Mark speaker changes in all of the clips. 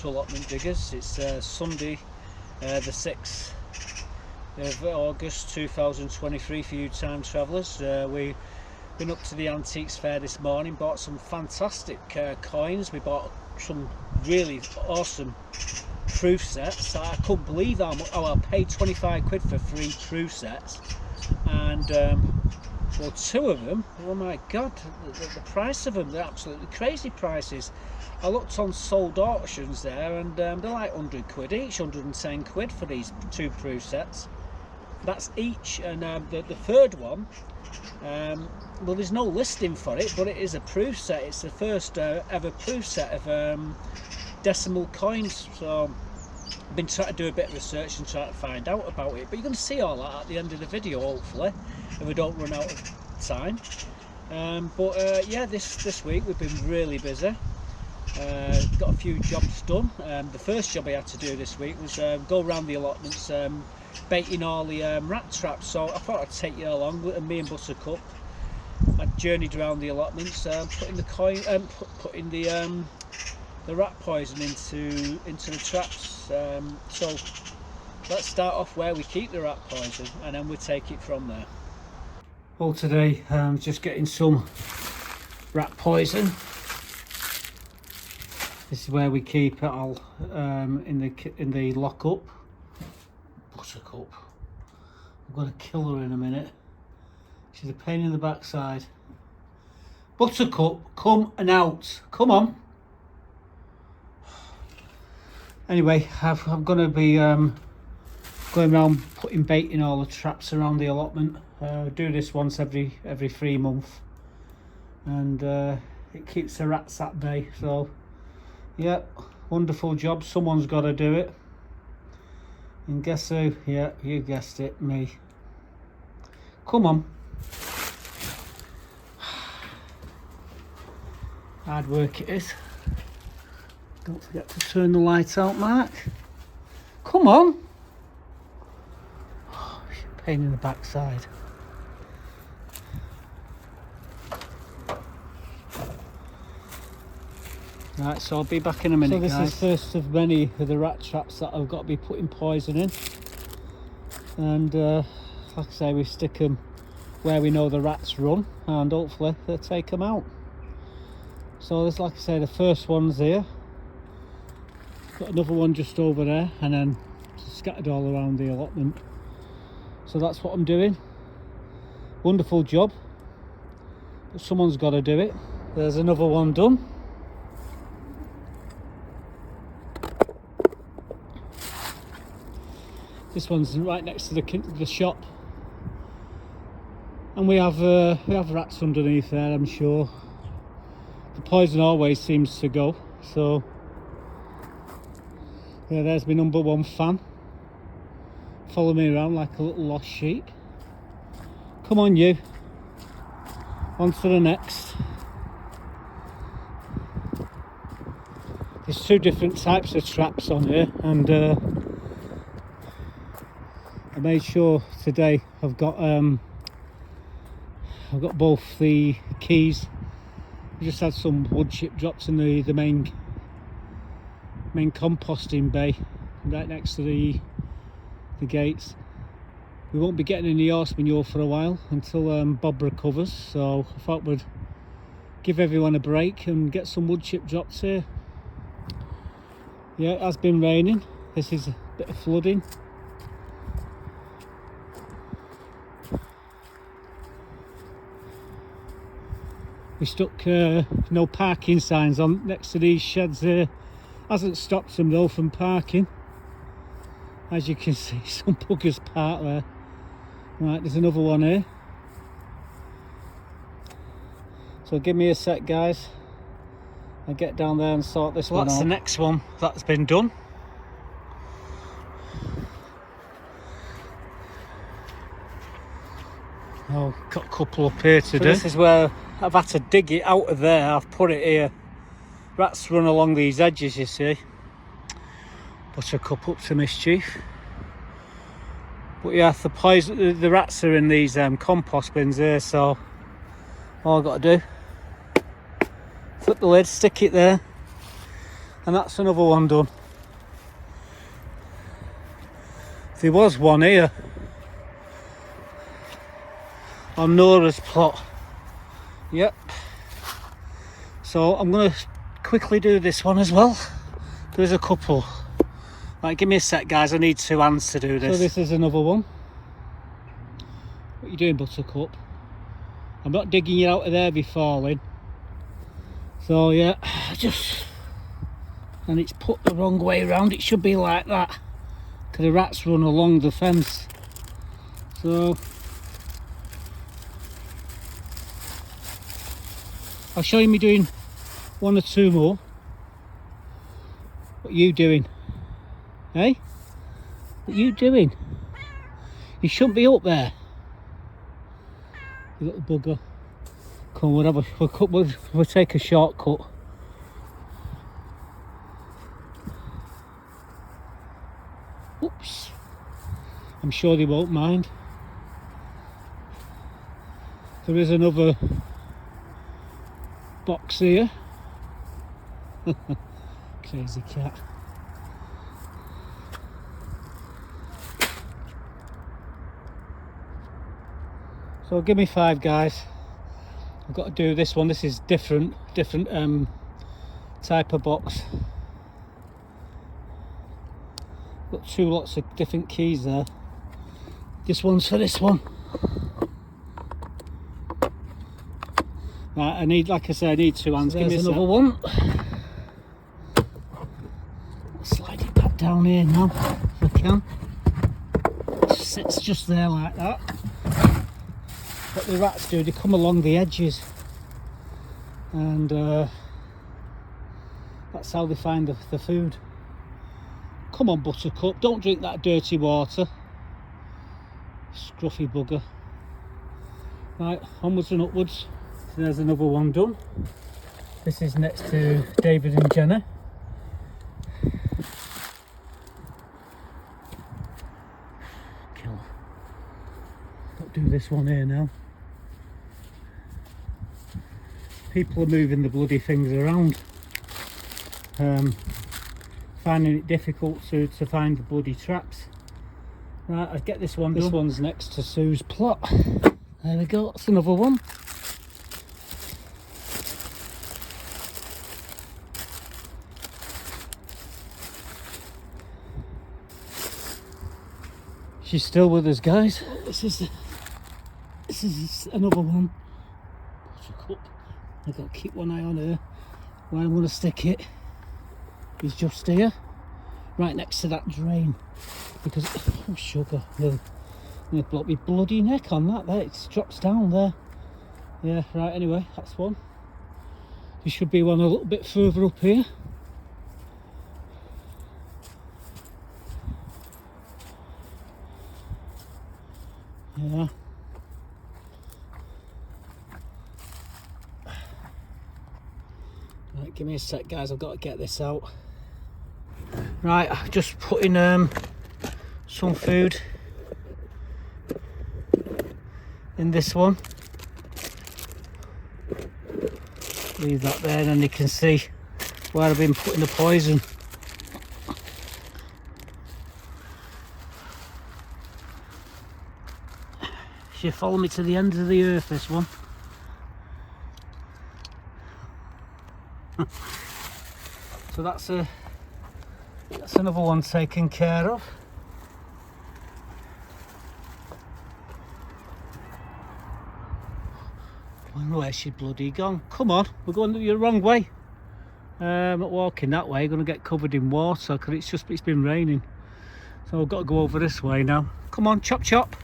Speaker 1: to Allotment Diggers. It's Sunday the 6th of August 2023 for you time travellers. We've been up to the antiques fair this morning, bought some fantastic coins. We bought some really awesome proof sets. I couldn't believe how much. I paid 25 quid for 3 proof sets, and well, 2 of them, oh my god, the price of them, they're absolutely crazy prices. I looked on sold auctions there, and they're like 100 quid each, 110 quid for these 2 proof sets. That's each. And the third one, well, there's no listing for it, but it is a proof set. It's the first ever proof set of decimal coins. So I've been trying to do a bit of research and try to find out about it, but you're going to see all that at the end of the video, hopefully, if we don't run out of time. Yeah, this week we've been really busy. Got a few jobs done. The first job I had to do this week was go around the allotments, baiting all the rat traps. So I thought I'd take you along with me and Buttercup. I journeyed around the allotments, putting the rat poison into the traps. So let's start off where we keep the rat poison, and then we'll take it from there. Well, today I'm just getting some rat poison. This is where we keep it all in the lock-up. Buttercup, I'm going to kill her in a minute. She's a pain in the backside. Buttercup, come and out. Come on. Anyway, I'm going to be going around putting bait in all the traps around the allotment. Do this once every 3 months, and it keeps the rats at bay. So yeah, wonderful job. Someone's got to do it, and guess who? Yeah, you guessed it, me. Come on. Hard work it is. Don't forget to turn the light out, Mark. Come on. Oh, pain in the backside. Right, so I'll be back in a minute, guys. So this is first of many of the rat traps that I've got to be putting poison in. And like I say, we stick them where we know the rats run, and hopefully they'll take them out. So there's, like I say, the first one's here. Got another one just over there, and then scattered all around the allotment. So that's what I'm doing. Wonderful job, but someone's got to do it. There's another one done. This one's right next to the shop, and we have rats underneath there, I'm sure. The poison always seems to go. So yeah, there's my #1 fan. Follow me around like a little lost sheep. Come on, you. On to the next. There's 2 different types of traps on here, and I made sure today I've got both the keys. We just had some wood chip drops in the main composting bay right next to the gates. We won't be getting any horse manure for a while until Bob recovers, so I thought we'd give everyone a break and get some wood chip drops here. Yeah, it has been raining. This is a bit of flooding. We stuck no parking signs on next to these sheds here. Hasn't stopped them though from parking. As you can see, some buggers parked there. Right, there's another one here. So give me a sec, guys. I'll get down there and sort this one out. That's the next one that's been done. Oh, got a couple up here to do. This is where I've had to dig it out of there. I've put it here. Rats run along these edges, you see. Buttercup up to mischief. But yeah, the rats are in these compost bins here, so all I've got to do, flip the lid, stick it there, And that's another one done. There was one here on Nora's plot. Yep. So I'm going to quickly do this one as well. There's a couple. Right, give me a sec, guys. I need 2 hands to do this. So this is another one. What are you doing, Buttercup? I'm not digging you out of there be falling. So yeah, and it's put the wrong way around. It should be like that, because the rats run along the fence. So I'll show you me doing 1 or 2 more. What are you doing? Hey? What are you doing? You shouldn't be up there. You little bugger. Come on, we'll take a shortcut. Oops. I'm sure they won't mind. There is another box here. Crazy cat. So give me 5, guys. I've got to do this one. This is different type of box. Got 2 lots of different keys there. This one's for this one. Right, I need, like I said, I need 2 hands. So give me another one. Slide it back down here now, if I can. It sits just there like that. What the rats do, they come along the edges, and that's how they find the food. Come on, Buttercup, don't drink that dirty water. Scruffy bugger. Right, onwards and upwards. There's another one done. This is next to David and Jenna. Kill. Don't do this one here now. People are moving the bloody things around, finding it difficult to find the bloody traps. Right, I'll get this one done. This one's next to Sue's plot. There we go, that's another one. She's still with us, guys. This is another one. I've got to keep one eye on her. Where I'm going to stick it is just here, right next to that drain, because oh sugar, I'm going to block my bloody neck on that there. It drops down there. Yeah, right, anyway, that's one. There should be one a little bit further up here. Yeah. Right, give me a sec, guys, I've got to get this out. Right, just putting some food in this one. Leave that there, and then you can see where I've been putting the poison. She'll follow me to the end of the earth, this one. So that's another one taken care of. I wonder where she's bloody gone. Come on, we're going the wrong way. I'm not walking that way. I'm going to get covered in water because it's been raining. So I've got to go over this way now. Come on, chop chop.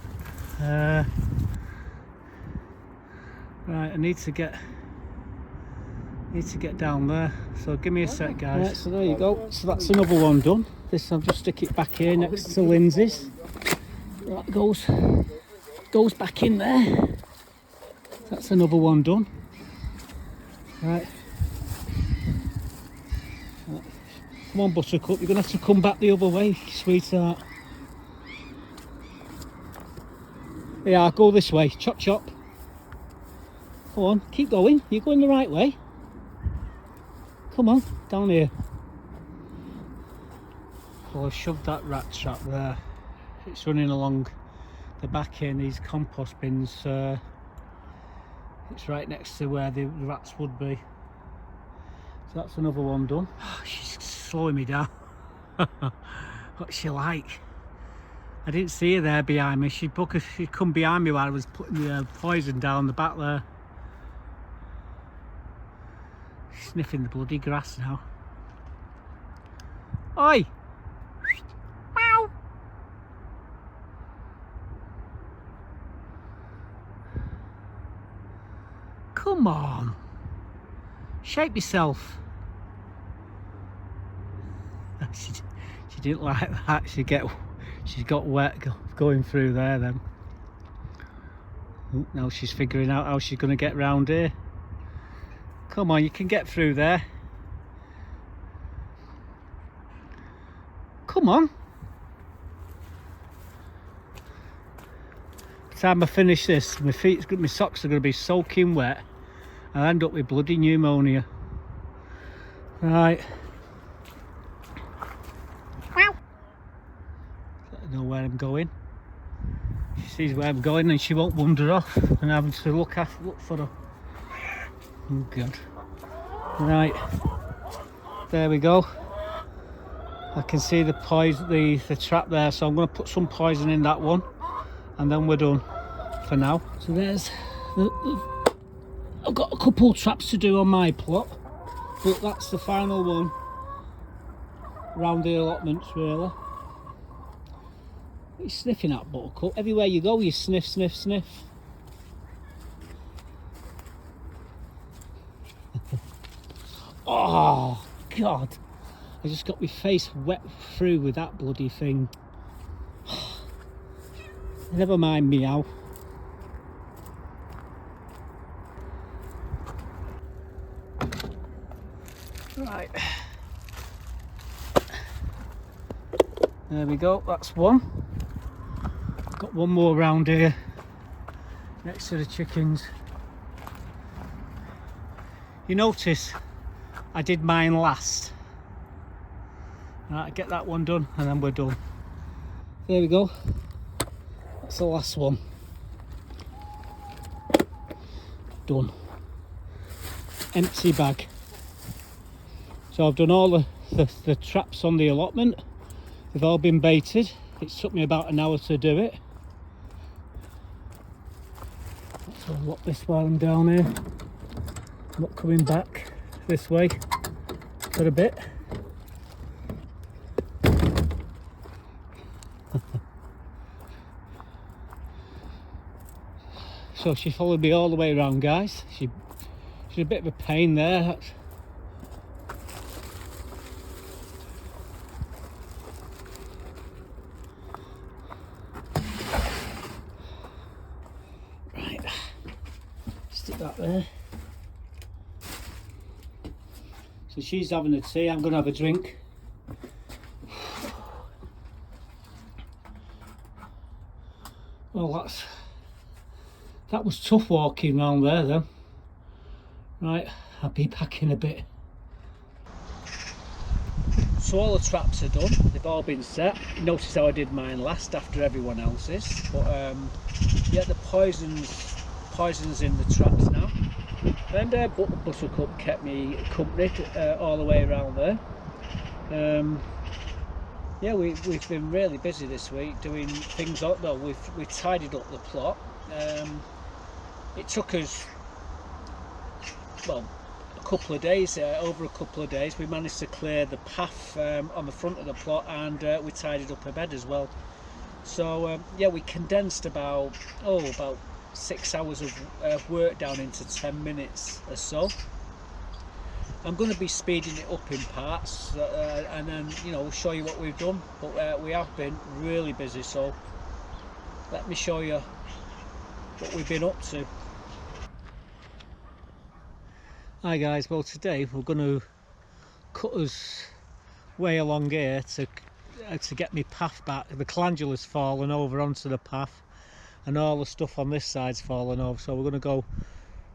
Speaker 1: Right, I need to get down there, so give me a sec, guys. Right, so there you go, so that's another one done. This I'll just stick it back here next to Lindsay's. That goes back in there. That's another one done. Right, come on Buttercup, you're gonna have to come back the other way, sweetheart. Yeah, I'll go this way, chop chop. Come on, keep going, you're going the right way. Come on, down here. Well, I've shoved that rat trap there. It's running along the back here in these compost bins. It's right next to where the rats would be. So that's another one done. Oh, she's slowing me down. What's she like? I didn't see her there behind me. She'd come behind me while I was putting the poison down the back there. She's sniffing the bloody grass now. Oi! Meow! Come on! Shape yourself! She didn't like that. She's got wet going through there then. Ooh, now she's figuring out how she's going to get round here. Come on, you can get through there. Come on. By the time I finish this, my socks are going to be soaking wet. I'll end up with bloody pneumonia. Right. Let her know where I'm going. She sees where I'm going and she won't wander off and having to look for her. Oh God. Right. There we go. I can see the trap there, so I'm going to put some poison in that one and then we're done for now. So there's I've got a couple traps to do on my plot, but that's the final one around the allotments really. What are you sniffing at, Buttercup? Everywhere you go you sniff, sniff, sniff. Oh God, I just got my face wet through with that bloody thing. Never mind meow. Right, there we go, that's one. Got one more round here next to the chickens. You notice I did mine last. Right, get that one done and then we're done. There we go, that's the last one. Done. Empty bag. So I've done all the traps on the allotment. They've all been baited. It took me about an hour to do it. So I'll lock this while I'm down here. I'm not coming back this way for a bit. So she followed me all the way around, guys. She's a bit of a pain there. Right, stick that there. So she's having a tea, I'm going to have a drink. Well, that was tough walking around there then. Right, I'll be back in a bit. So all the traps are done, they've all been set. You notice how I did mine last after everyone else's. But yeah, the poison's in the traps now. And Buttercup kept me company all the way around there. Yeah, we've been really busy this week doing things. Well, we tidied up the plot. It took us, well, a couple of days, over a couple of days. We managed to clear the path on the front of the plot, and we tidied up a bed as well. So yeah, we condensed about 6 hours of work down into 10 minutes or so. I'm going to be speeding it up in parts and then, you know, show you what we've done. But we have been really busy, so let me show you what we've been up to. Hi guys, well today we're going to cut us way along here to get me path back. The calendula's fallen over onto the path and all the stuff on this side's fallen over, so we're going to go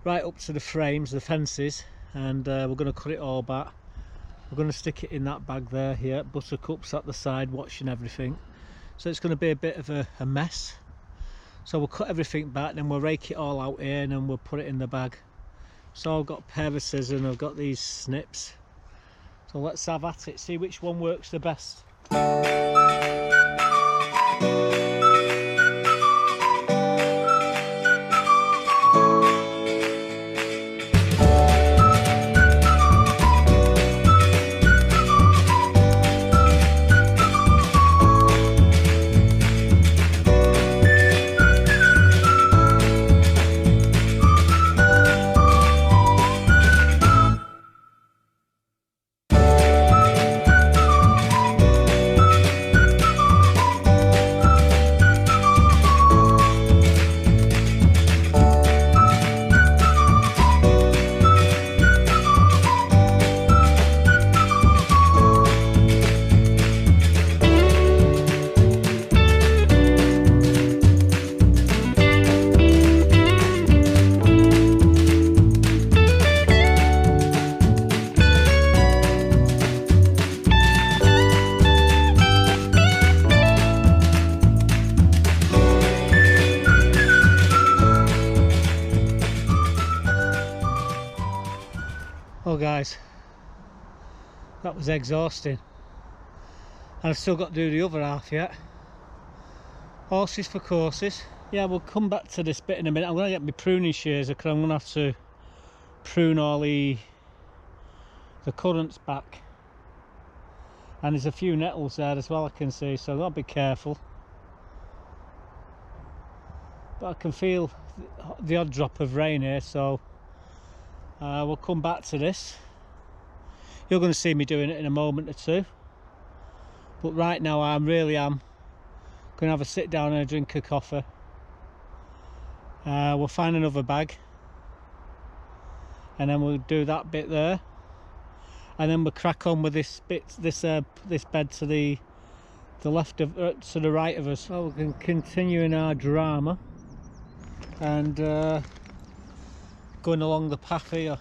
Speaker 1: right up to the frames, the fences, and we're going to cut it all back. we're going to stick it in that bag there. Here, Buttercup's at the side watching everything, so it's going to be a bit of a mess. So we'll cut everything back, then we'll rake it all out here and then we'll put it in the bag. So I've got a pair of scissors and I've got these snips, so let's have at it, see which one works the best. Well guys, that was exhausting, and I've still got to do the other half yet. Horses for courses. Yeah, we'll come back to this bit in a minute. I'm going to get my pruning shears because I'm going to have to prune all the currants back, and there's a few nettles there as well I can see, so I've got to be careful. But I can feel the odd drop of rain here, so we'll come back to this. You're going to see me doing it in a moment or two, but right now I really am going to have a sit down and a drink of coffee. We'll find another bag and then we'll do that bit there, and then we'll crack on with this bit, this bed to the left of to the right of us. So we can continue in our drama and going along the path here.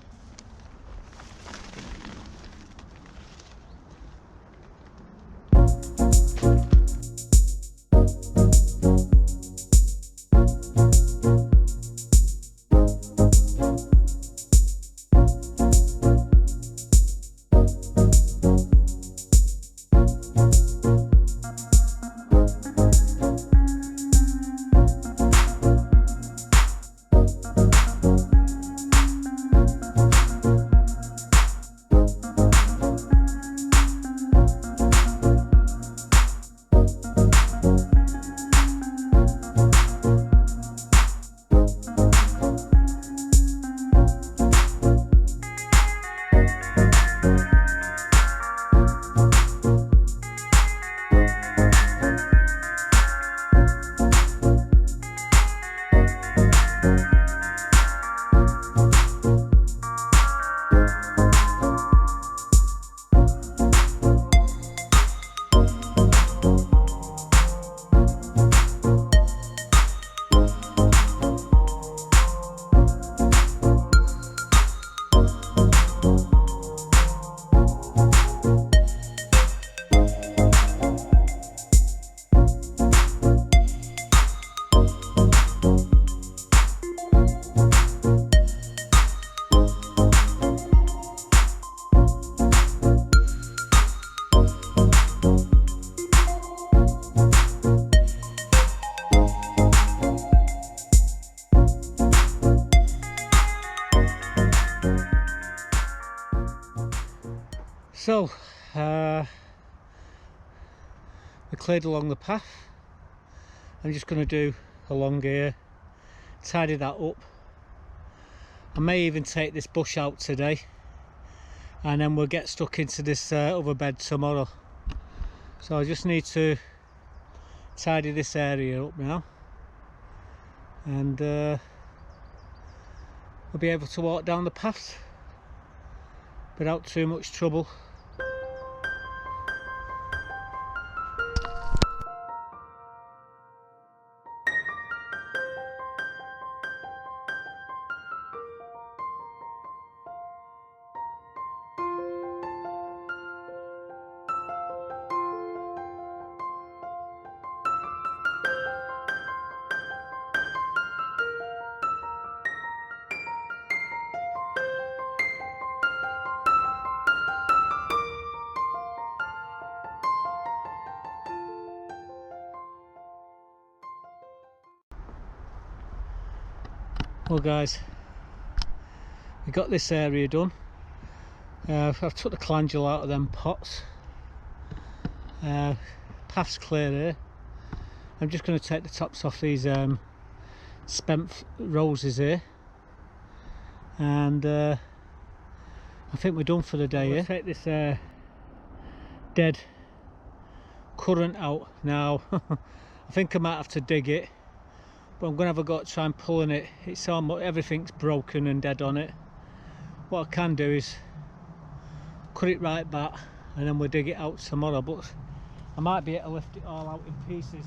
Speaker 1: So we cleared along the path. I'm just going to do along here, tidy that up. I may even take this bush out today, and then we'll get stuck into this other bed tomorrow. So I just need to tidy this area up now, and we'll be able to walk down the path without too much trouble. Well guys, we got this area done. I've took the calendula out of them pots. Path's clear here. I'm just going to take the tops off these spent roses here, and I think we're done for the day here. Take this dead currant out now. I think I might have to dig it, but I'm going to have a go at try and pulling it. It's almost everything's broken and dead on it. What I can do is cut it right back and then we'll dig it out tomorrow, but I might be able to lift it all out in pieces.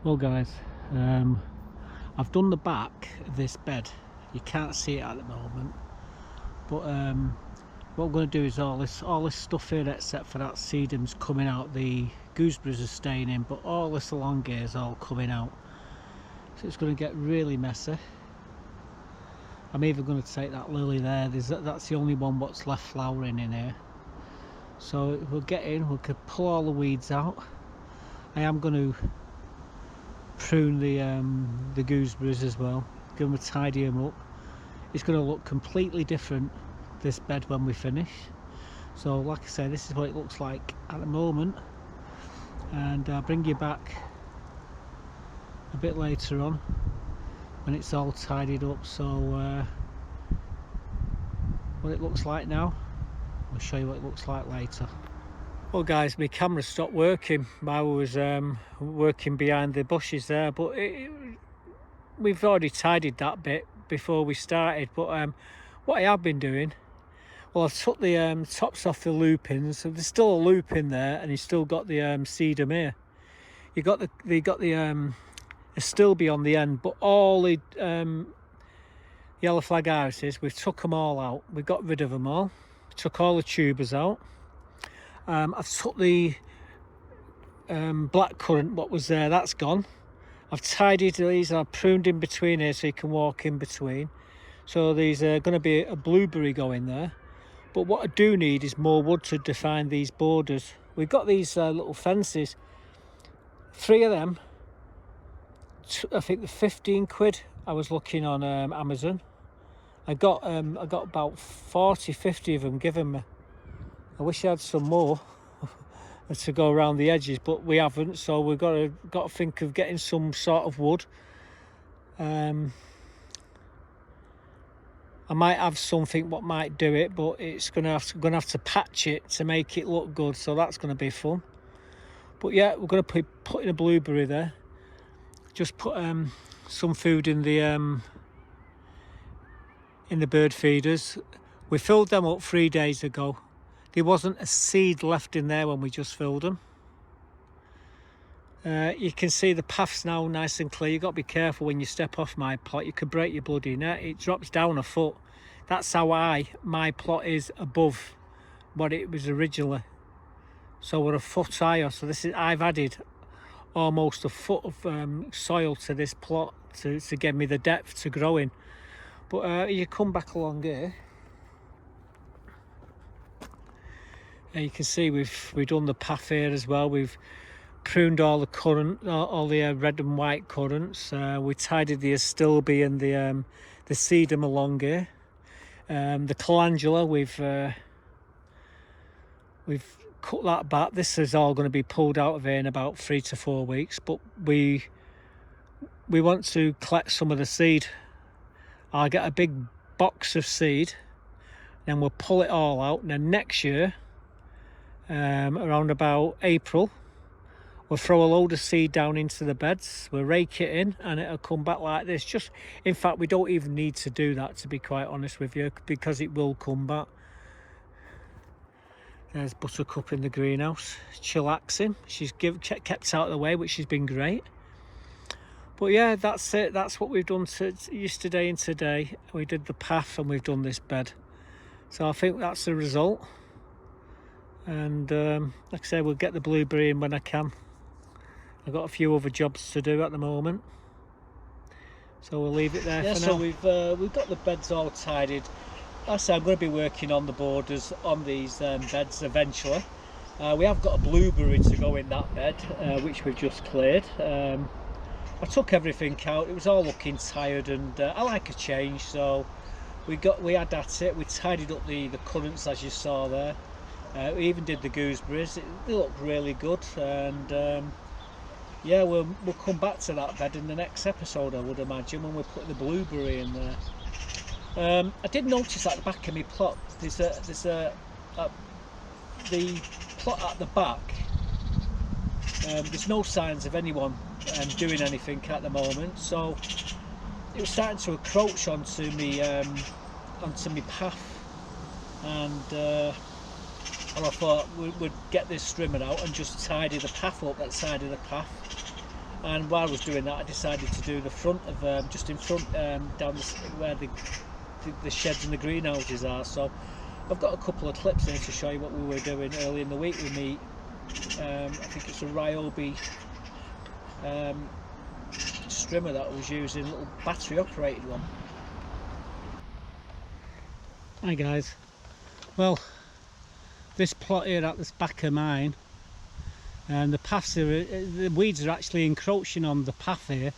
Speaker 1: Well guys, I've done the back of this bed. You can't see it at the moment, but what I'm going to do is all this stuff here, except for that sedum's coming out, the gooseberries are staying in, but all this along here is all coming out, so it's going to get really messy. I'm even going to take that lily there. That's the only one what's left flowering in here, so we'll get in, we could pull all the weeds out. I am going to prune the gooseberries as well, give them a tidy them up. It's going to look completely different, this bed, when we finish. So like I say, this is what it looks like at the moment, and I'll bring you back a bit later on when it's all tidied up. So what it looks like now, I'll show you what it looks like later. Well guys, my camera stopped working while I was working behind the bushes there, but we've already tidied that bit before we started. But what I have been doing, well, I've took the tops off the lupins, so there's still a lupin there, and you've still got the sedum here. You got the stilby on the end, but all the yellow flag irises, we've took them all out. We've got rid of them all. Took all the tubers out. I've took the black currant, what was there, that's gone. I've tidied these, and I've pruned in between here so you can walk in between. So there's going to be a blueberry going there. But what I do need is more wood to define these borders. We've got these little fences, 3 of them, I think they're 15 quid. I was looking on Amazon. I got about 40-50 of them given me. I wish I had some more to go around the edges, but we haven't, so we've got to think of getting some sort of wood. I might have something what might do it, but it's gonna have to patch it to make it look good, so that's going to be fun. But yeah, we're going to put in a blueberry there. Just put some food in the bird feeders. We filled them up 3 days ago. There wasn't a seed left in there when we just filled them. You can see the path's now nice and clear. You've got to be careful when you step off my plot. You could break your bloody neck. It drops down a foot. That's how high my plot is above what it was originally. So we're a foot higher. So I've added almost a foot of soil to this plot to give me the depth to grow in. But you come back along here, and you can see we've done the path here as well. We've pruned all the currant, all the red and white currants. We tidied the astilbe and the sedum along here. The calendula, we've cut that back. This is all going to be pulled out of here in about 3 to 4 weeks. But we want to collect some of the seed. I'll get a big box of seed, then we'll pull it all out, and then next year, around about April, we'll throw a load of seed down into the beds, we'll rake it in, and it'll come back like this. Just, in fact, we don't even need to do that, to be quite honest with you, because it will come back. There's Buttercup in the greenhouse, chillaxing. She's kept out of the way, which has been great. But yeah, that's it. That's what we've done yesterday and today. We did the path and we've done this bed. So I think that's the result. And like I say, we'll get the blueberry in when I can. I've got a few other jobs to do at the moment. So we'll leave it there for now. So we've got the beds all tidied. Like I say, I'm going to be working on the borders on these beds eventually. We have got a blueberry to go in that bed, which we've just cleared. I took everything out. It was all looking tired, and I like a change. So we had at it. We tidied up the currants, as you saw there. We even did the gooseberries. They look really good, and yeah, we'll come back to that bed in the next episode, I would imagine, when we put the blueberry in there. I did notice at the back of my plot, there's the plot at the back. There's no signs of anyone doing anything at the moment, so it was starting to encroach onto me path, and I thought we'd get this strimmer out and just tidy the path up, that side of the path. And while I was doing that, I decided to do the front of just in front, down where the sheds and the greenhouses are. So I've got a couple of clips here to show you what we were doing early in the week with me. I think it's a Ryobi strimmer that I was using, a little battery operated one. Hi guys. Well, this plot here at this back of mine, and the weeds are actually encroaching on the path here,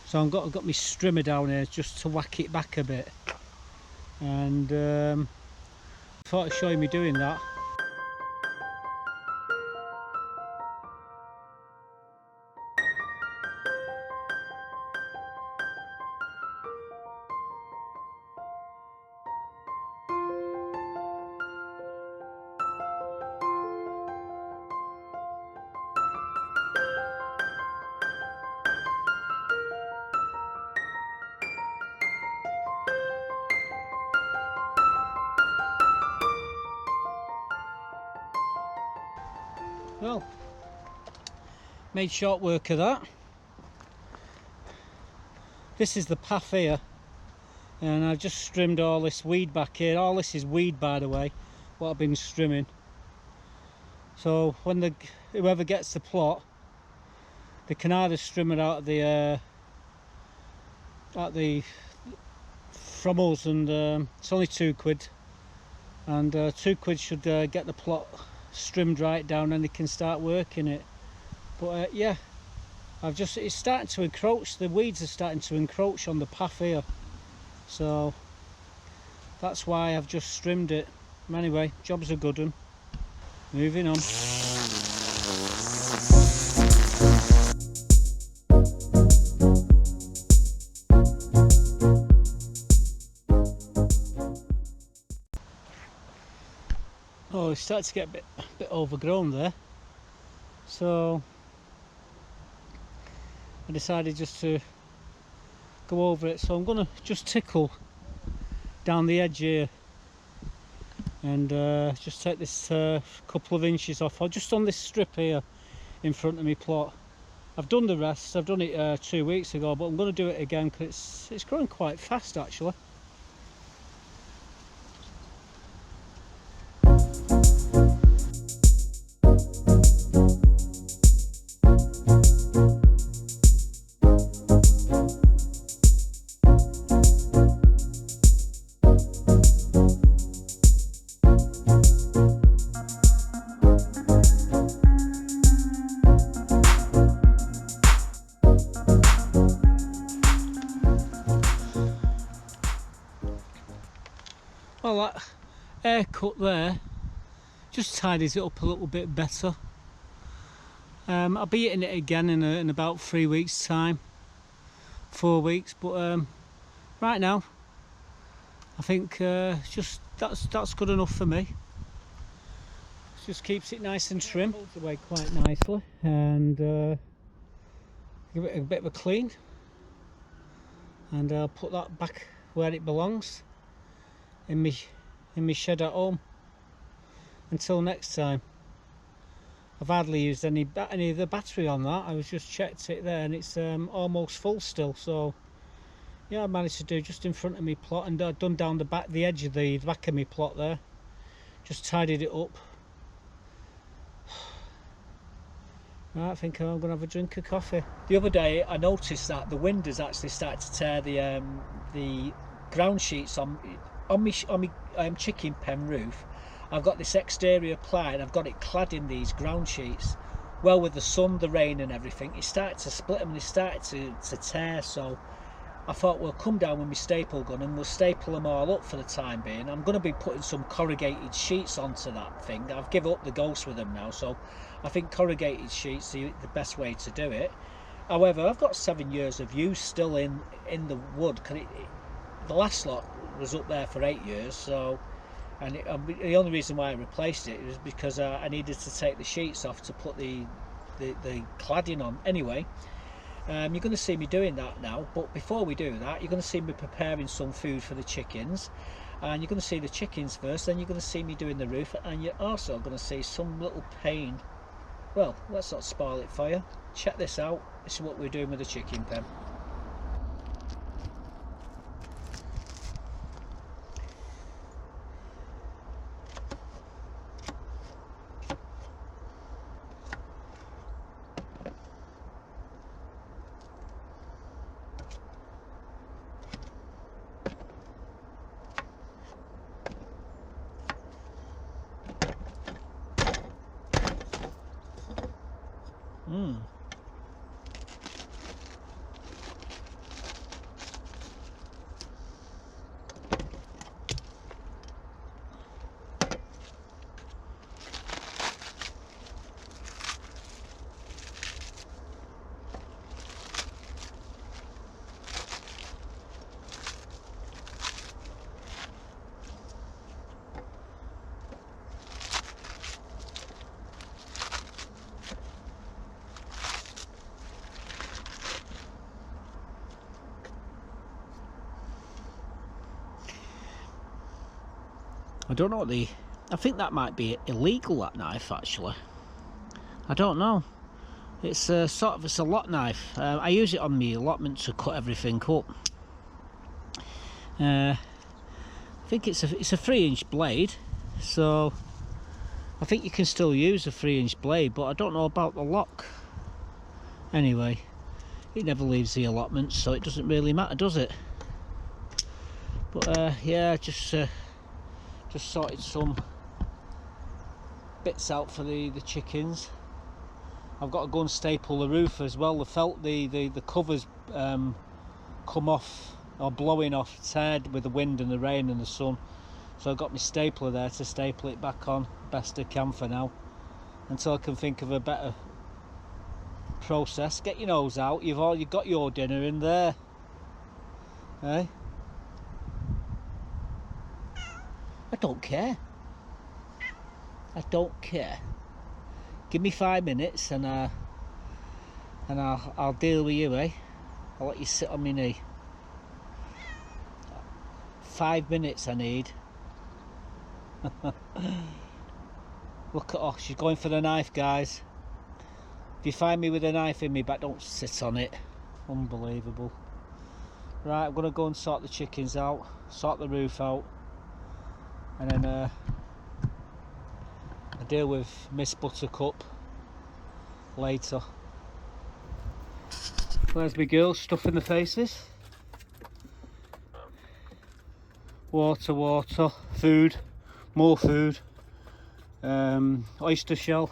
Speaker 1: so I've got my strimmer down here just to whack it back a bit, and I thought I'd show you me doing that. Well, made short work of that. This is the path here, and I've just strimmed all this weed back here. All this is weed, by the way, what I've been strimming. So when whoever gets the plot, they can either strim it out of from us, and it's only £2, and £2 should get the plot strimmed right down, and they can start working it. But yeah, it's starting to encroach. The weeds are starting to encroach on the path here, so that's why I've just strimmed it. Anyway, job's a good one. Moving on. Oh, it started to get a bit overgrown there, so I decided just to go over it. So I'm going to just tickle down the edge here and just take this couple of inches off, or just on this strip here in front of me plot. I've done the rest. I've done it 2 weeks ago, but I'm going to do it again because it's growing quite fast actually. Well, that haircut there just tidies it up a little bit better. I'll be eating it again in about 3 weeks time, 4 weeks, but right now I think just that's good enough for me. just keeps it nice and trim. Holds away quite nicely, and give it a bit of a clean, and I'll put that back where it belongs in my shed at home. Until next time. I've hardly used any of the battery on that. I was just checked it there, and it's almost full still. So yeah, I managed to do just in front of me plot, and I've done down the edge of the back of me plot there. Just tidied it up. Right, I think I'm going to have a drink of coffee. The other day I noticed that the wind has actually started to tear the ground sheets on my chicken pen roof. I've got this exterior ply and I've got it clad in these ground sheets. Well, with the sun, the rain and everything, it started to split them and it started to tear. So I thought, we'll come down with my staple gun and we'll staple them all up for the time being. I'm going to be putting some corrugated sheets onto that thing. I've given up the ghost with them now, so I think corrugated sheets are the best way to do it. However, I've got 7 years of use still in the wood. The last lot was up there for 8 years, so... And the only reason why I replaced it was because I needed to take the sheets off to put the cladding on. Anyway, you're going to see me doing that now, but before we do that, you're going to see me preparing some food for the chickens, and you're going to see the chickens first, then you're going to see me doing the roof, and you're also going to see some little pain. Well, let's not spoil it for you. Check this out. This is what we're doing with the chicken pen. I don't know I think that might be illegal, that knife, actually. I don't know. It's it's a lot knife. I use it on my allotment to cut everything up. I think it's a 3-inch blade, so I think you can still use a 3-inch blade, but I don't know about the lock. Anyway, it never leaves the allotments, so it doesn't really matter, does it? But yeah, just sorted some bits out for the chickens. I've got to go and staple the roof as well. The covers come off, or blowing off, teared with the wind and the rain and the sun. So I've got my stapler there to staple it back on best I can for now, until I can think of a better process. Get your nose out. You've got your dinner in there, eh? I don't care. I don't care. Give me 5 minutes and I'll deal with you, eh? I'll let you sit on my knee. 5 minutes I need. Look at her, she's going for the knife, guys. If you find me with a knife in me back, don't sit on it. Unbelievable. Right, I'm gonna go and sort the chickens out, sort the roof out, and then I deal with Miss Buttercup later. There's my girls stuffing the faces. Water, food, more food, oyster shell.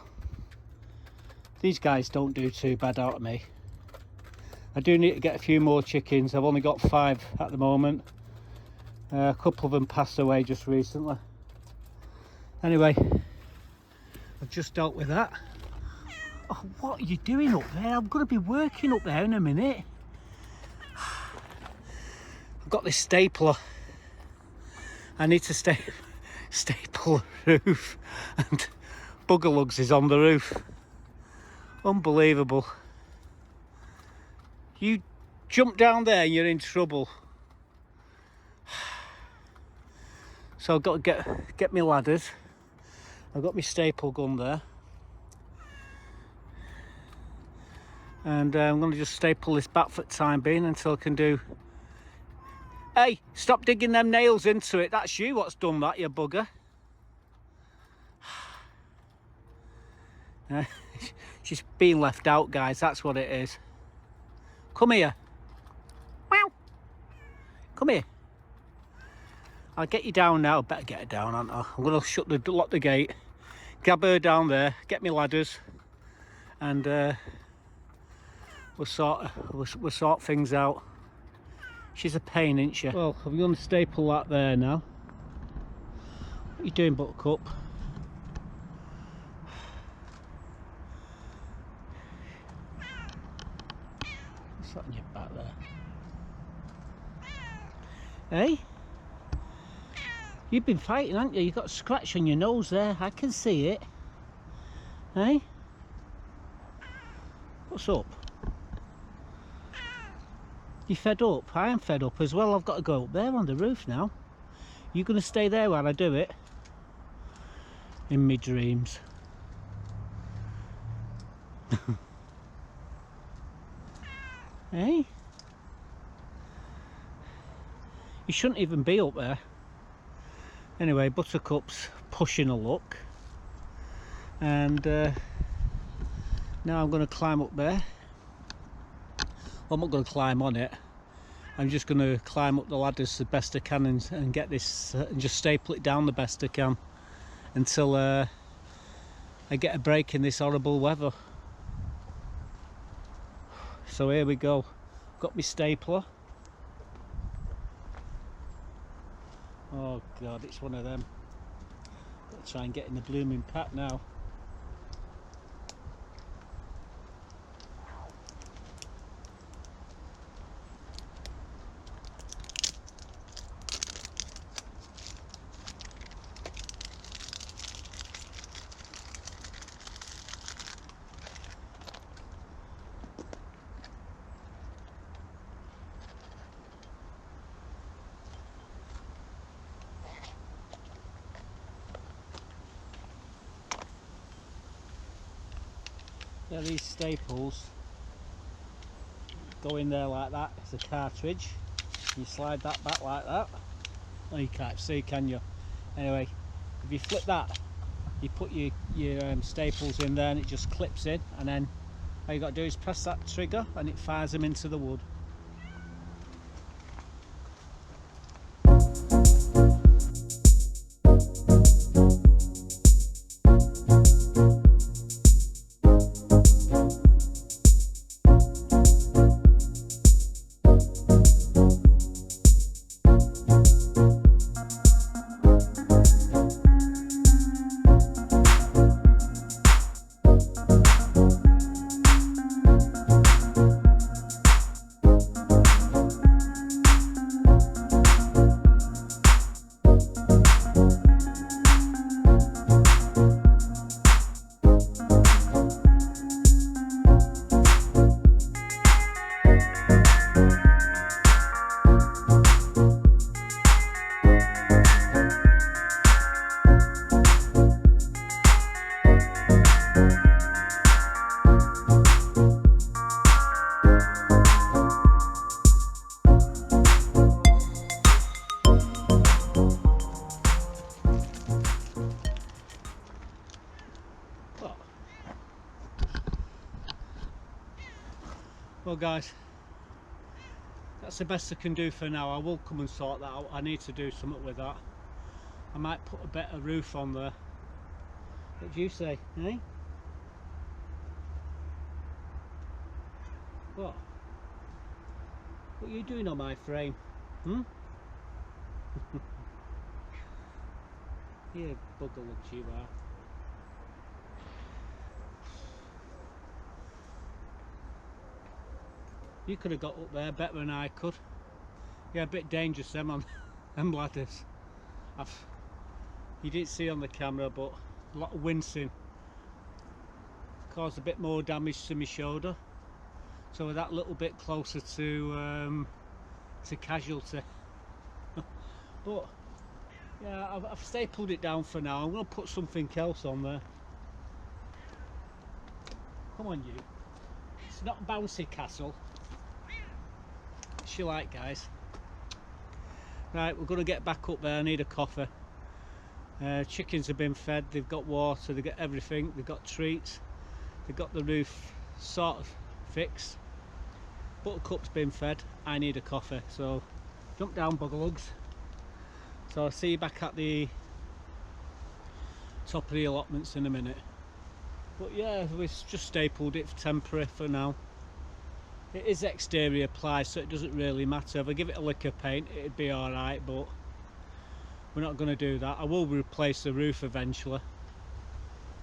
Speaker 1: These guys don't do too bad out of me. I do need to get a few more chickens. I've only got 5 at the moment. A couple of them passed away just recently. Anyway, I've just dealt with that. Oh, what are you doing up there? I'm going to be working up there in a minute. I've got this stapler. I need to staple the roof, bugger lugs is on the roof. Unbelievable. You jump down there and you're in trouble. So I've got to get my ladders. I've got my staple gun there. And I'm going to just staple this back for the time being until I can do... Hey, stop digging them nails into it. That's you what's done that, you bugger. She's being left out, guys. That's what it is. Come here. Wow. Come here. I'll get you down now. I better get her down, aren't I? I'm going to lock the gate, grab her down there, get me ladders, and we'll sort things out. She's a pain, isn't she? Well, I'm going to staple that there now. What are you doing, Buttercup? What's that on your back there? Hey? You've been fighting, haven't you? You've got a scratch on your nose there. I can see it. Hey? What's up? You fed up? I am fed up as well. I've got to go up there on the roof now. You going to stay there while I do it? In me dreams. Hey? You shouldn't even be up there. Anyway, Buttercup's pushing a luck. And now I'm going to climb up there. Well, I'm not going to climb on it. I'm just going to climb up the ladders the best I can and get this and just staple it down the best I can until I get a break in this horrible weather. So here we go. Got my stapler. Oh God, it's one of them. Got to try and get in the blooming pack now. Yeah, these staples go in there like that. It's a cartridge. You slide that back like that. Oh, you can't see, can you? Anyway, if you flip that, you put your staples in there and it just clips in, and then all you got to do is press that trigger and it fires them into the wood. Well guys, that's the best I can do for now. I will come and sort that out. I need to do something with that. I might put a better roof on there. What do you say, eh? What? What are you doing on my frame? Hmm? You bugger looks you are. You could have got up there better than I could. Yeah, a bit dangerous them on them ladders. You didn't see on the camera, but a lot of wincing caused a bit more damage to my shoulder, so we're that little bit closer to casualty. But yeah, I've stapled it down for now. I'm going to put something else on there. Come on, you. It's not a bouncy castle. What's you like, guys? Right, we're going to get back up there. I need a coffee. Chickens have been fed, they've got water, they've got everything, they've got treats, they've got the roof sort of fixed. Buttercup's been fed, I need a coffee, so jump down, buggerlugs. So I'll see you back at the top of the allotments in a minute. But yeah, we've just stapled it for temporary for now. It is exterior ply, so it doesn't really matter. If I give it a lick of paint, it'd be alright, but we're not going to do that. I will replace the roof eventually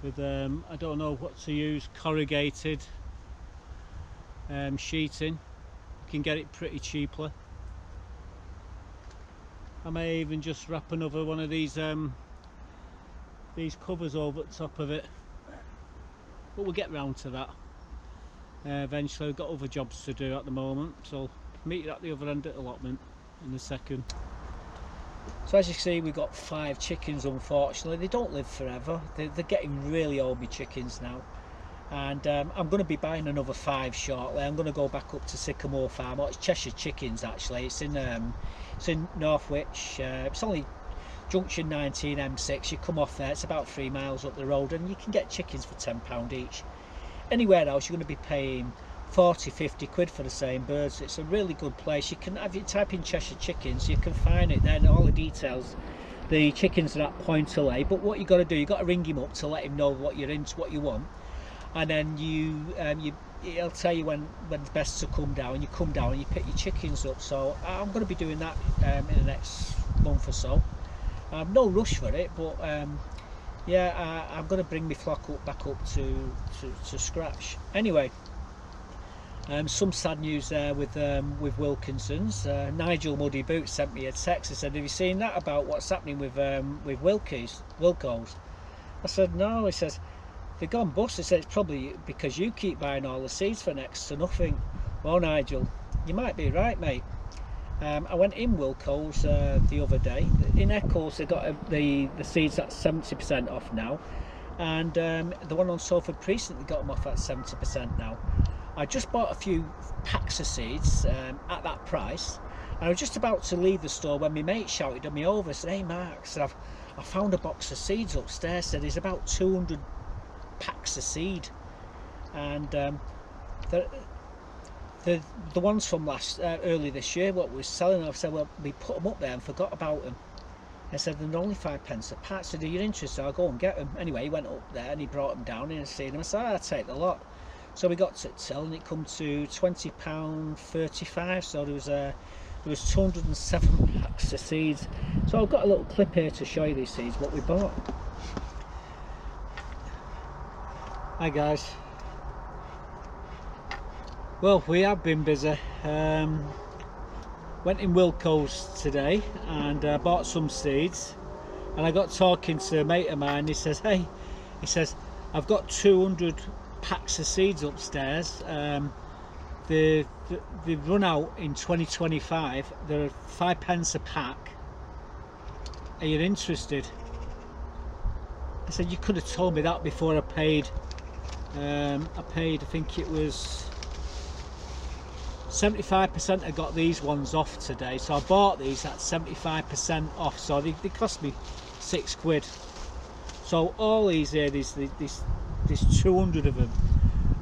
Speaker 1: with I don't know what to use, corrugated sheeting. You can get it pretty cheaply. I may even just wrap another one of these covers over the top of it, but we'll get round to that eventually. We've got other jobs to do at the moment, so meet you at the other end of the allotment in a second. So as you see, we've got 5 chickens. Unfortunately, they don't live forever. They're getting really old, my chickens now, and I'm going to be buying another 5 shortly. I'm going to go back up to Sycamore Farm. It's Cheshire Chickens actually. It's in Northwich. It's only junction 19 M6. You come off there, it's about 3 miles up the road, and you can get chickens for £10 each. Anywhere else you're going to be paying 40-50 quid for the same birds. It's a really good place. You can, if you type in Cheshire Chickens, you can find it there and all the details. The chickens are at point to lay, but what you got to do, you got to ring him up to let him know what you're into, what you want, and then he'll tell you when it's best to come down, and you come down and you pick your chickens up. So I'm going to be doing that in the next month or so. No rush for it, but yeah, I'm going to bring my flock back up to scratch. Anyway, some sad news there with Wilkinson's. Nigel Muddy Boots sent me a text and said, have you seen that about what's happening with Wilco's? I said no. He says they've gone bust. He said it's probably because you keep buying all the seeds for next to nothing. Well, Nigel, you might be right, mate. I went in Wilco's the other day. In Eccles they got the seeds at 70% off now, and the one on Salford Precinct, they got them off at 70% now. I just bought a few packs of seeds at that price, and I was just about to leave the store when my mate shouted at me over, said, hey Mark, said, I found a box of seeds upstairs. Said there's about 200 packs of seed, and the ones from early this year, what we were selling, I said, well, we put them up there and forgot about them. I said they're only 5 pence a pack. So, are you interested? I'll go and get them. Anyway, he went up there and he brought them down and I seen them. I said, I'll take the lot. So we got to till and it come to £20.35. So there was 207 packs of seeds. So I've got a little clip here to show you these seeds, what we bought. Hi guys. Well, we have been busy. Went in Wilco's today and bought some seeds, and I got talking to a mate of mine. He says, hey, he says, I've got 200 packs of seeds upstairs. They've run out in 2025. They're 5 pence a pack. Are you interested? I said, you could have told me that before I paid. I think it was 75%. I got these ones off today, so I bought these at 75% off, so they cost me 6 quid. So all these here, there's 200 of them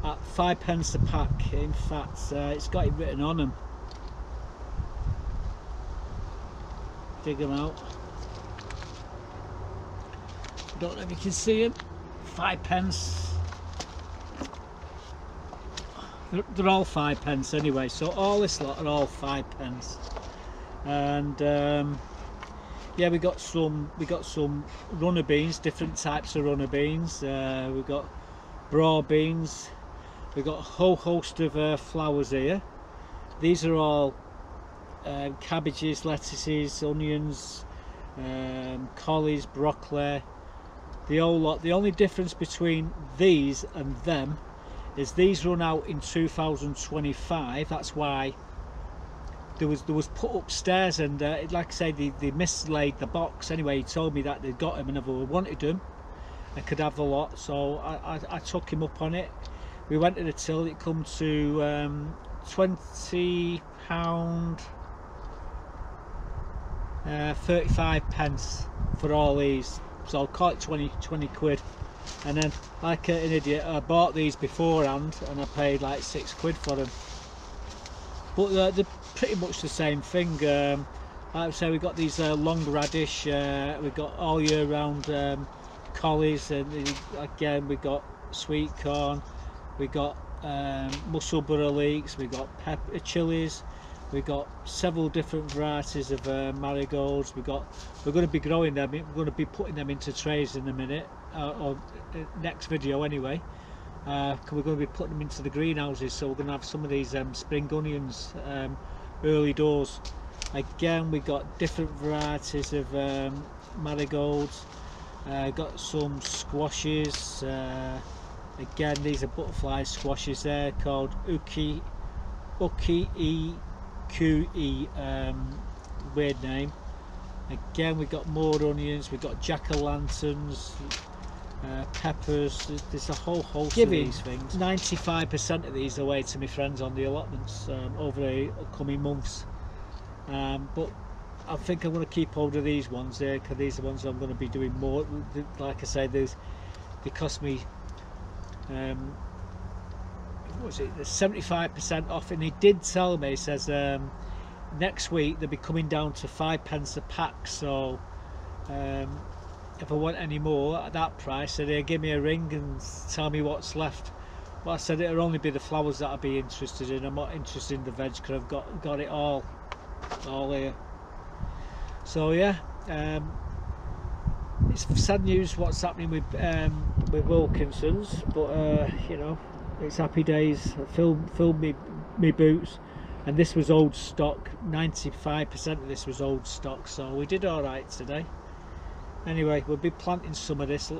Speaker 1: at 5 pence a pack. In fact, it's got it written on them. Dig them out. Don't know if you can see them. 5 pence. They're all 5 pence anyway, so all this lot are all 5 pence. And yeah, we got some runner beans, different types of runner beans. We got broad beans. We got a whole host of flowers here. These are all cabbages, lettuces, onions, collies, broccoli, the whole lot. The only difference between these and them is these run out in 2025. That's why there was put upstairs, and like I say, they mislaid the box. Anyway, he told me that they'd got him, and if I wanted them, I could have the lot. So I took him up on it. We went to the till. It come to £20, 35 pence for all these. So I'll call it 20 quid. And then, like an idiot, I bought these beforehand, and I paid like £6 for them. But they're pretty much the same thing. Like I say, we got these long radish. We got all year round collies, and again we got sweet corn. We got mussel butter leeks. We got pepper chilies. We got several different varieties of marigolds. We're going to be growing them. We're going to be putting them into trays in a minute, or next video anyway. We're going to be putting them into the greenhouses, so we're going to have some of these spring onions early doors. Again, we got different varieties of marigolds. Got some squashes. Again, these are butterfly squashes there, called uki QE, weird name. Again, we've got more onions, we've got jack-o'-lanterns, peppers. There's a whole host of these things. 95% of these away to my friends on the allotments over the upcoming months. But I think I'm going to keep hold of these ones there, because these are the ones I'm going to be doing more. Like I say, they cost me what was it, 75% off, and he did tell me, he says next week they'll be coming down to 5 pence a pack. So if I want any more at that price, so they give me a ring and tell me what's left. But I said it'll only be the flowers that I'd be interested in. I'm not interested in the veg, because I've got it all here. So yeah, it's sad news what's happening with Wilkinson's, but you know, it's happy days. I filled me boots, and this was old stock. 95% of this was old stock, so we did all right today. Anyway, we'll be planting some of this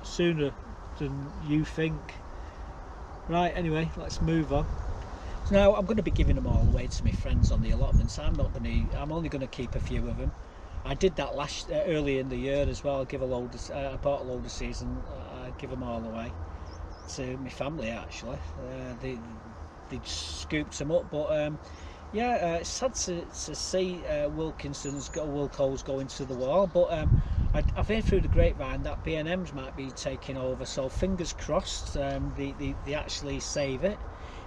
Speaker 1: sooner than you think. Right, anyway, let's move on. So now I'm going to be giving them all away to my friends on the allotments. I'm only going to keep a few of them. I did that early in the year as well. I bought a load of seeds, and I give them all away to my family. Actually, they scooped them up, but yeah, it's sad to see Wilco's going to the wall. But I've heard through the grapevine that B&M's might be taking over, so fingers crossed they actually save it,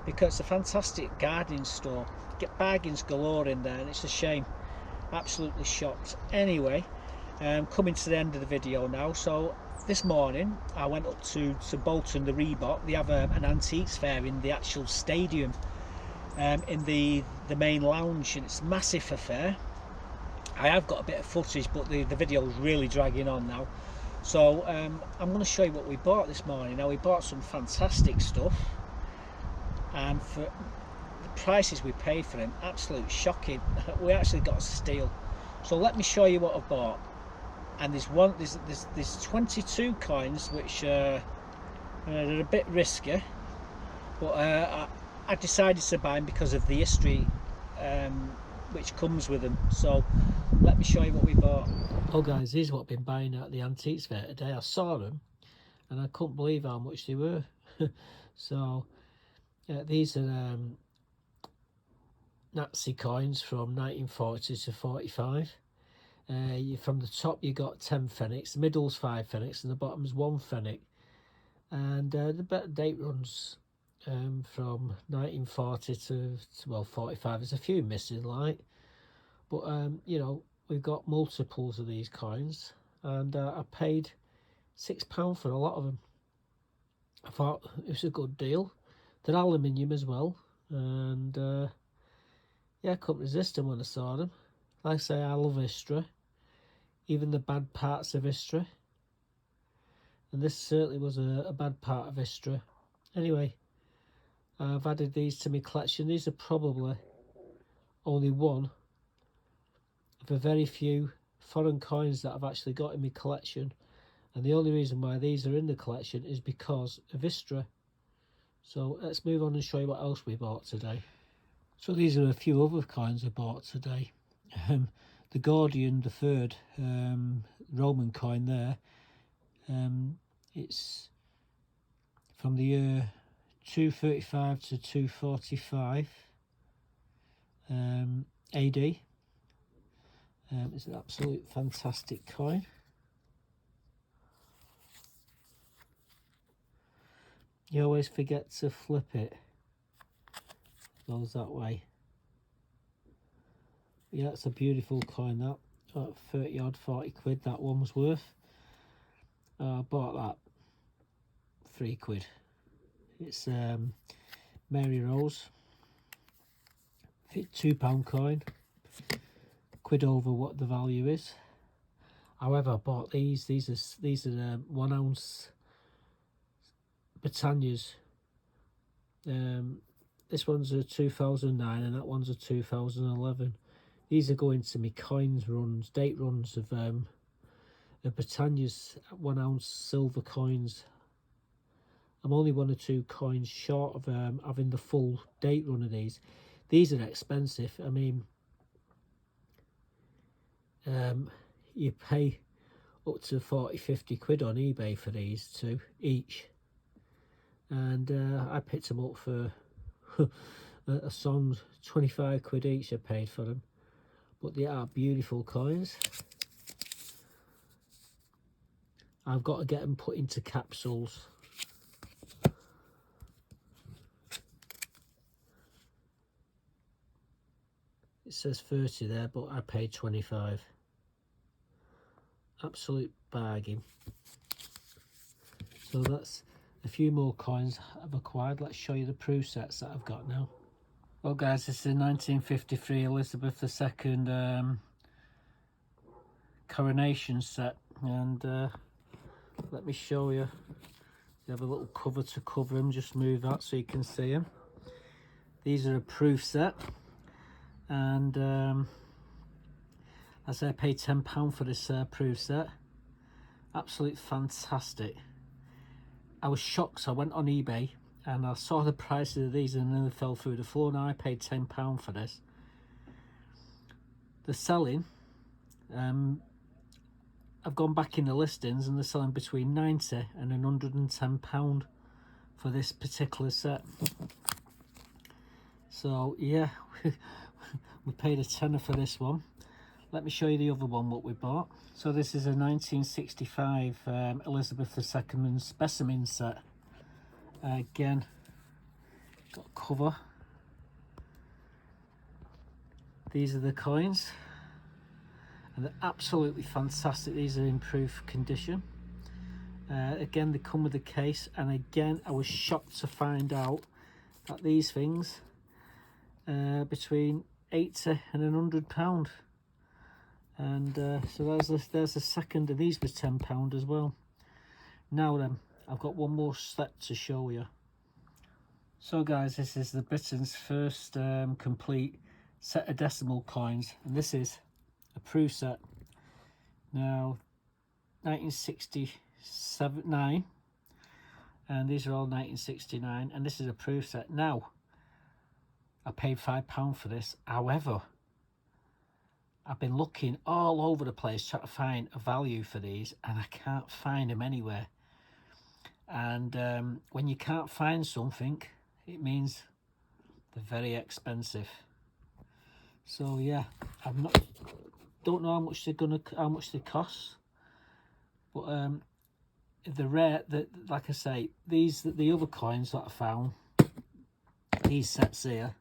Speaker 1: because it's a fantastic gardening store. Get bargains galore in there, and it's a shame. Absolutely shocked. Anyway, coming to the end of the video now. So this morning I went up to Bolton, the Reebok. They have an antiques fair in the actual stadium, in the main lounge, and it's a massive affair. I have got a bit of footage, but the video is really dragging on now. So I'm going to show you what we bought this morning. Now, we bought some fantastic stuff, and for the prices we paid for them, absolute shocking. We actually got a steal. So let me show you what I've bought. And there's 22 coins, which they're a bit risky, but I decided to buy them because of the history which comes with them. So let me show you what we bought. Oh guys, these are what I've been buying at the antiques fair today. I saw them and I couldn't believe how much they were. So these are Nazi coins from 1940 to 45. From the top you got 10 pfennigs, the middle's 5 pfennigs, and the bottom's 1 pfennig. And the date runs from 1940 to, well, 45. There's a few missing, like, but you know, we've got multiples of these coins, and I paid £6 for a lot of them. I thought it was a good deal. They're aluminium as well, and yeah, I couldn't resist them when I saw them. Like I say, I love history, even the bad parts of history, and this certainly was a bad part of history. Anyway, I've added these to my collection. These are probably only one of a very few foreign coins that I've actually got in my collection, And the only reason why these are in the collection is because of Vistra. So let's move on and show you what else we bought today. So these are a few other coins I bought today. The Gordian, the third Roman coin there. It's from the year 235 to 245 AD. It's an absolute fantastic coin. You always forget to flip it. Goes that way. Yeah, it's a beautiful coin, that. About 30 odd, 40 quid that one was worth. I bought that £3. It's Mary Rose, £2 coin, quid over what the value is. However, I bought these. These are 1 ounce Britannias. This one's a 2009 and that one's a 2011. These are going to me coins runs, date runs of Britannia's 1 ounce silver coins. I'm only 1 or 2 coins short of having the full date run of these. These are expensive. I mean, you pay up to 40-50 quid on eBay for these two each, and I picked them up for a song 25 quid each. I paid for them, but they are beautiful coins. I've got to get them put into capsules. It says 30 there, but I paid 25. Absolute bargain. So that's a few more coins I've acquired. Let's show you the proof sets that I've got now. Well guys, this is a 1953 Elizabeth II coronation set, and let me show you. You have a little cover to cover them. Just move that so you can see them. These are a proof set, and I say I paid £10 for this proof set. Absolute fantastic. I was shocked, so I went on eBay and I saw the prices of these and then they fell through the floor. Now I paid £10 for this. The selling, I've gone back in the listings and they're selling between £90 and £110 for this particular set. So yeah, we paid a tenner for this one. Let me show you the other one what we bought. So this is a 1965 Elizabeth II specimen set. Again, got a cover. These are the coins, and they're absolutely fantastic. These are in proof condition. Again, they come with a case, and again, I was shocked to find out that these things between £80 and £100. And so there's a second, and these was £10 as well. Now then, I've got one more set to show you. So guys, this is the Britain's first complete set of decimal coins, and this is a proof set. Now 1969, and these are all 1969, and this is a proof set. Now I paid £5 for this. However, I've been looking all over the place trying to find a value for these, and I can't find them anywhere. And when you can't find something, it means they're very expensive. So yeah, don't know how much they cost, but the rare, like I say, the other coins that I found, these sets here,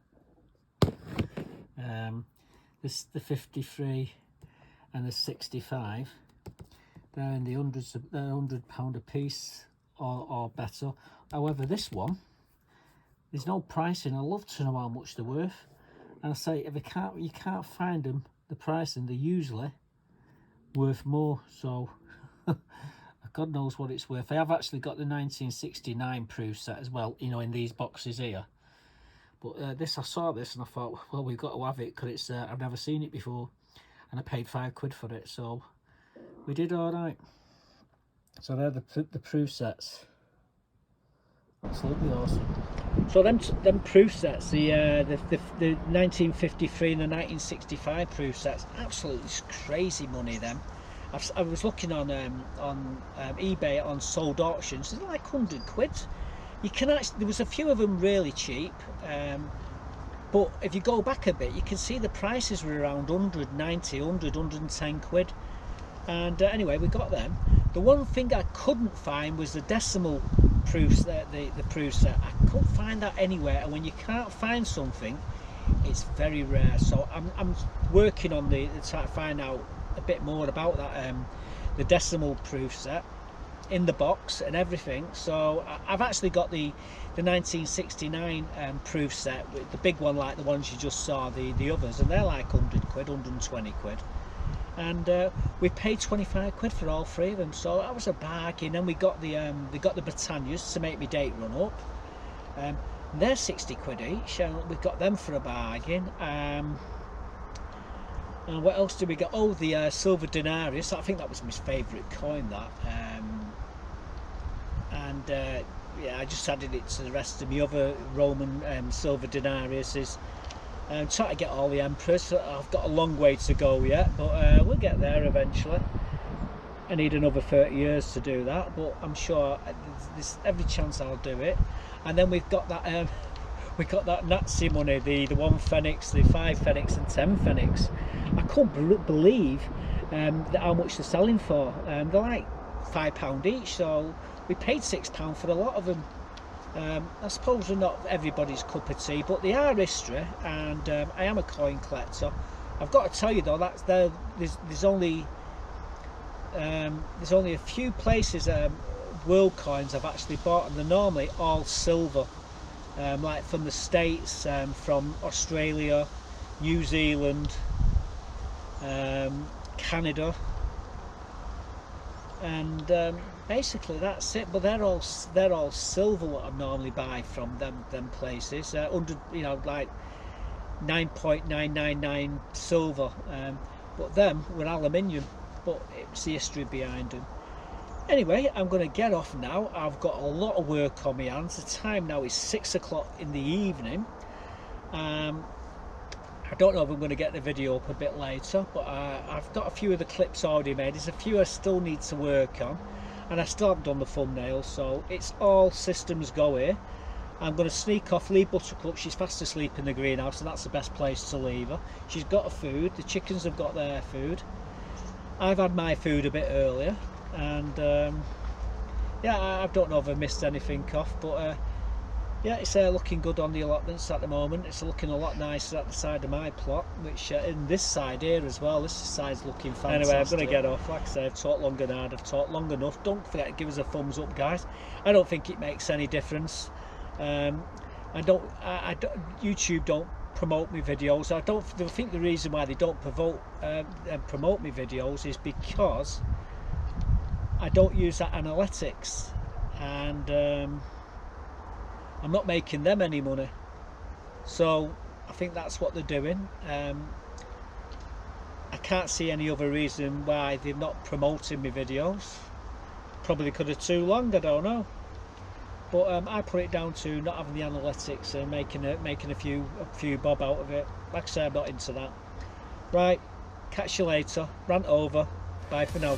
Speaker 1: this the 53 and the 65, they're in the hundreds of, they're £100 a piece or better. However, this one, there's no pricing. I love to know how much they're worth, and I say if you can't find them, the pricing, they're usually worth more. So God knows what it's worth. I have actually got the 1969 proof set as well, you know, in these boxes here. But I saw this and I thought, well, we've got to have it because it's I've never seen it before, and I paid £5 for it, so we did all right. So they're the proof sets. Absolutely awesome. So them proof sets, the 1953 and the 1965 proof sets, absolutely crazy money. Them, I was looking on eBay on sold auctions. They're like 100 quid. You can actually, there was a few of them really cheap, but if you go back a bit, you can see the prices were around 190, 100, 110 quid. And anyway, we got them. The one thing I couldn't find was the decimal proofs, the proof set. I couldn't find that anywhere, and when you can't find something, it's very rare. So I'm working on to try to find out a bit more about that, the decimal proof set in the box and everything. So I've actually got the 1969 proof set, with the big one like the ones you just saw, the others, and they're like 100 quid, 120 quid. And we paid 25 quid for all three of them, so that was a bargain. And we got the Britannias to make me date run up. They're 60 quid each, and we got them for a bargain. And what else did we get? Oh, the silver denarius. I think that was my favourite coin, that. Yeah, I just added it to the rest of my other Roman silver denariuses. Try to get all the emperors. I've got a long way to go yet, but we'll get there eventually. I need another 30 years to do that, but I'm sure there's every chance I'll do it. And then we've got that Nazi money, the 1 pfennigs, the 5 pfennigs and 10 pfennigs. I couldn't believe how much they're selling for. They're like £5 each, so we paid £6 for a lot of them. I suppose they're not everybody's cup of tea, but they are history, and I am a coin collector. I've got to tell you though, there's only a few places world coins I've actually bought, and they're normally all silver, like from the States, from Australia, New Zealand, Canada, and basically that's it. But they're all silver, what I normally buy from them places, under, you know, like 9.999 silver, but them were aluminium, but it's the history behind them. Anyway, I'm going to get off now. I've got a lot of work on my hands. The time now is 6 o'clock in the evening. I don't know if I'm going to get the video up a bit later, but I've got a few of the clips already made. There's a few I still need to work on, and I still haven't done the thumbnail, so it's all systems go here. I'm going to sneak off, leave Buttercup. She's fast asleep in the greenhouse, and that's the best place to leave her. She's got her food, the chickens have got their food. I've had my food a bit earlier, and yeah, I don't know if I missed anything off, but yeah, it's looking good on the allotments at the moment. It's looking a lot nicer at the side of my plot, which in this side here as well, this side's looking fantastic. Anyway, I'm going to get off. Like I said, I've talked long and hard, I've talked long enough. Don't forget to give us a thumbs up, guys. I don't think it makes any difference. YouTube don't promote my videos. I think the reason why they don't promote my videos is because I don't use that analytics, and I'm not making them any money, so I think that's what they're doing. I can't see any other reason why they're not promoting my videos. Probably because they're too long, I don't know. But I put it down to not having the analytics and making a few bob out of it. Like I say, I'm not into that. Right, catch you later. Rant over. Bye for now.